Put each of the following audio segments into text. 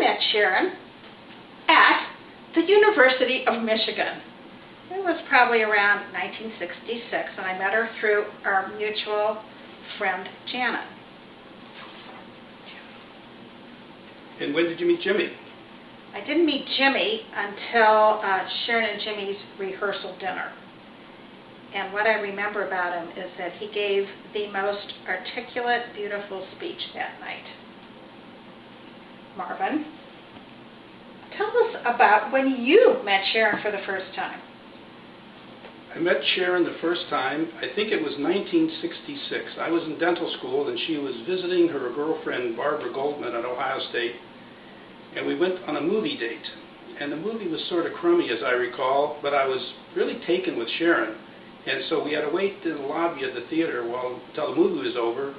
met Sharon at the University of Michigan. It was probably around 1966, and I met her through our mutual friend, Janet. And when did you meet Jimmy? I didn't meet Jimmy until Sharon and Jimmy's rehearsal dinner. And what I remember about him is that he gave the most articulate, beautiful speech that night. Marvin, tell us about when you met Sharon for the first time. I met Sharon the first time, I think it was 1966. I was in dental school and she was visiting her girlfriend Barbara Goldman at Ohio State, and we went on a movie date. And the movie was sort of crummy, as I recall, but I was really taken with Sharon. And so we had to wait in the lobby of the theater until the movie was over,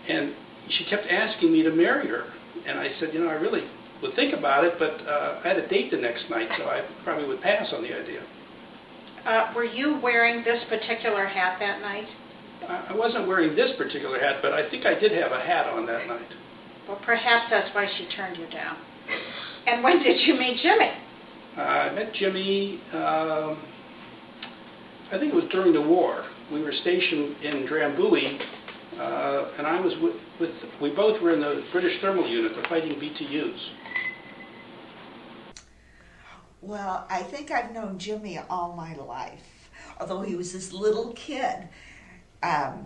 and she kept asking me to marry her. And I said, you know, I really would think about it, but I had a date the next night, so I probably would pass on the idea. Were you wearing this particular hat that night? I wasn't wearing this particular hat, but I think I did have a hat on that night. Well, perhaps that's why she turned you down. And when did you meet Jimmy? I met Jimmy, I think it was during the war. We were stationed in Drambuie, and I was we both were in the British Thermal Unit, the fighting BTUs. Well, I think I've known Jimmy all my life, although he was this little kid. But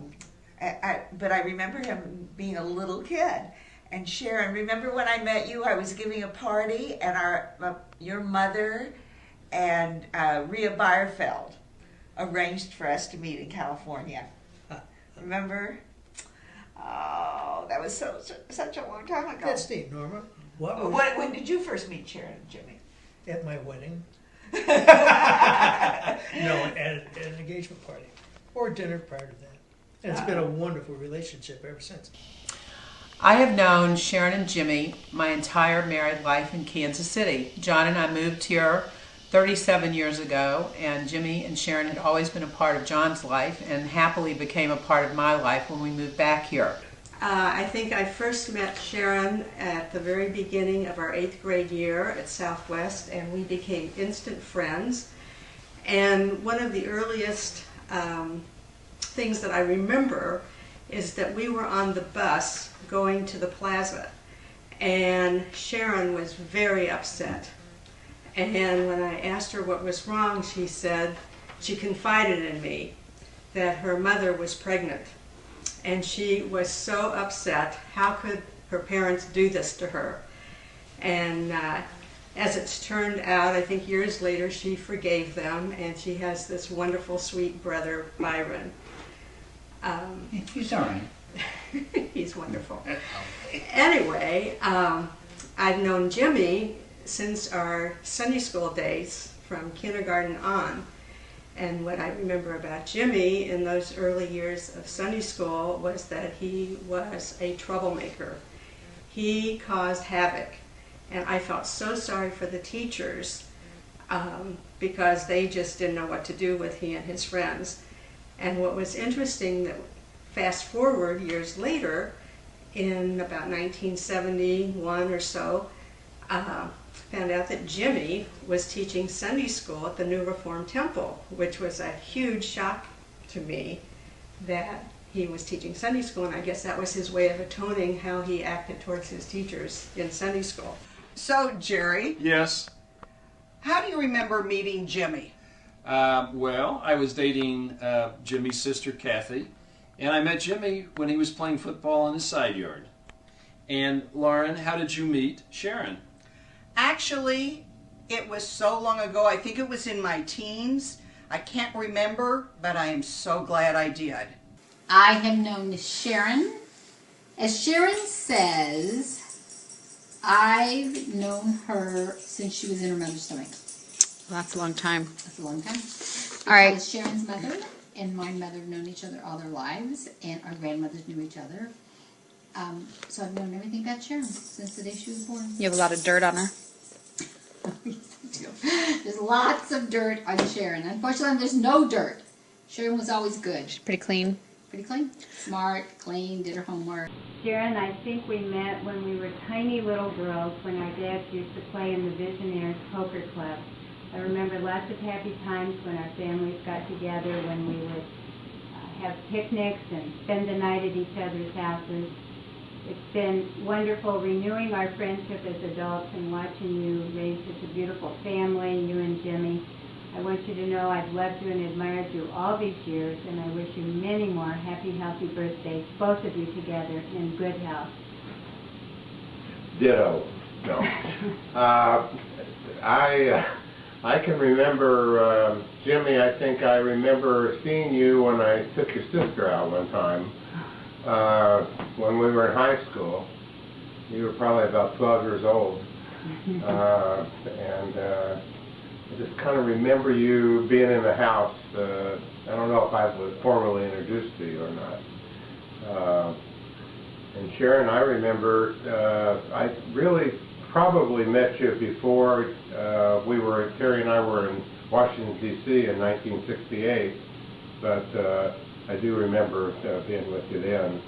I remember him being a little kid. And Sharon, remember when I met you, I was giving a party, and your mother and Rhea Bierfeld arranged for us to meet in California. Remember? Oh, that was such a long time ago. That's neat, Norma. When did you first meet Sharon and Jimmy? At my wedding. No, at an engagement party. Or dinner prior to that. And it's been a wonderful relationship ever since. I have known Sharon and Jimmy my entire married life in Kansas City. John and I moved here 37 years ago, and Jimmy and Sharon had always been a part of John's life and happily became a part of my life when we moved back here. I think I first met Sharon at the very beginning of our 8th grade year at Southwest, and we became instant friends. And one of the earliest things that I remember is that we were on the bus going to the plaza, and Sharon was very upset. And when I asked her what was wrong, she said she confided in me that her mother was pregnant. And she was so upset. How could her parents do this to her? And as it's turned out, I think years later, she forgave them, and she has this wonderful, sweet brother, Byron. He's all right. He's wonderful. Anyway, I've known Jimmy since our Sunday school days, from kindergarten on. And what I remember about Jimmy in those early years of Sunday school was that he was a troublemaker. He caused havoc. And I felt so sorry for the teachers because they just didn't know what to do with he and his friends. And what was interesting, that fast forward years later, in about 1971 or so, found out that Jimmy was teaching Sunday school at the New Reformed Temple, which was a huge shock to me that he was teaching Sunday school, and I guess that was his way of atoning how he acted towards his teachers in Sunday school. So, Jerry? Yes? How do you remember meeting Jimmy? Well, I was dating Jimmy's sister, Kathy, and I met Jimmy when he was playing football in his side yard. And, Lauren, how did you meet Sharon? Actually, it was so long ago. I think it was in my teens. I can't remember, but I am so glad I did. I have known Sharon. As Sharon says, I've known her since she was in her mother's stomach. Well, that's a long time. That's a long time. All right. Because Sharon's mother and my mother have known each other all their lives, and our grandmothers knew each other. So I've known everything about Sharon since the day she was born. You have a lot of dirt on her. There's lots of dirt on Sharon. Unfortunately, there's no dirt. Sharon was always good. She's pretty clean. Pretty clean. Smart, clean, did her homework. Sharon, I think we met when we were tiny little girls when our dads used to play in the Visionaires Poker Club. I remember lots of happy times when our families got together, when we would have picnics and spend the night at each other's houses. It's been wonderful renewing our friendship as adults and watching you raise such a beautiful family, you and Jimmy. I want you to know I've loved you and admired you all these years, and I wish you many more happy, healthy birthdays, both of you together, in good health. Ditto. No. I can remember, Jimmy, I think I remember seeing you when I took your sister out one time, when we were in high school. You were probably about 12 years old. I just kind of remember you being in the house. I don't know if I was formally introduced to you or not. And Sharon, I remember, I really probably met you before Terry and I were in Washington, D.C. in 1968, but I do remember being with you then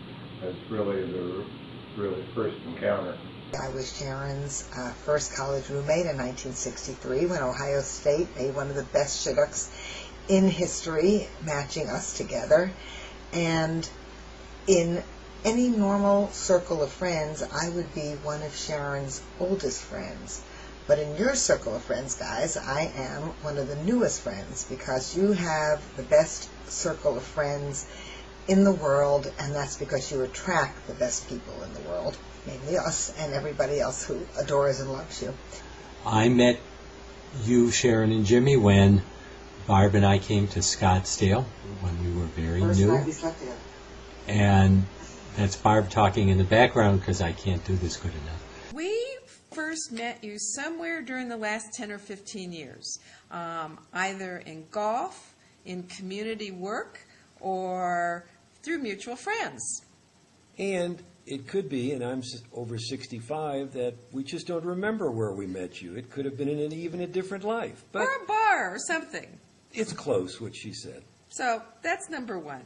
as really the first encounter. I was Sharon's first college roommate in 1963 when Ohio State made one of the best Chinnooks in history, matching us together. And in any normal circle of friends, I would be one of Sharon's oldest friends. But in your circle of friends, guys, I am one of the newest friends because you have the best circle of friends in the world, and that's because you attract the best people in the world, namely us and everybody else who adores and loves you. I met you, Sharon and Jimmy, when Barb and I came to Scottsdale when we were very new. First night we slept together. And that's Barb talking in the background because I can't do this good enough. We first met you somewhere during the last 10 or 15 years, either in golf, in community work, or through mutual friends. And it could be, and I'm over 65, that we just don't remember where we met you. It could have been in even a different life. But or a bar or something. It's close, what she said. So that's number one.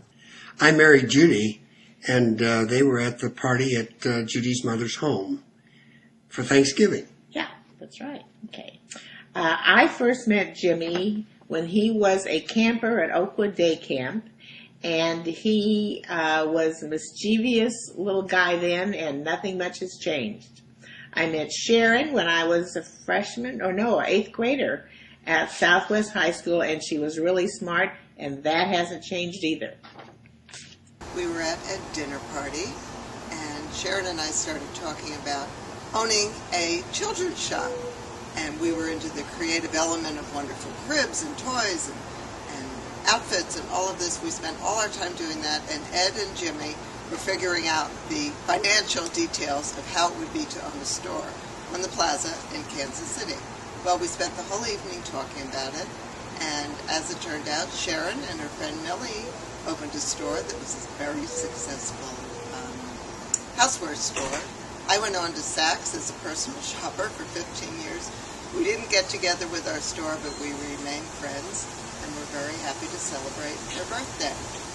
I married Judy, and they were at the party at Judy's mother's home for Thanksgiving. Yeah, that's right. Okay. I first met Jimmy when he was a camper at Oakwood Day Camp, and he was a mischievous little guy then, and nothing much has changed. I met Sharon when I was a freshman, or no, 8th grader at Southwest High School, and she was really smart, and that hasn't changed either. We were at a dinner party, and Sharon and I started talking about owning a children's shop. And we were into the creative element of wonderful cribs and toys and outfits and all of this. We spent all our time doing that, and Ed and Jimmy were figuring out the financial details of how it would be to own a store on the plaza in Kansas City. Well, we spent the whole evening talking about it, and as it turned out, Sharon and her friend Millie opened a store that was a very successful houseware store. I went on to Saks as a personal shopper for 15 years. We didn't get together with our store, but we remained friends, and we're very happy to celebrate her birthday.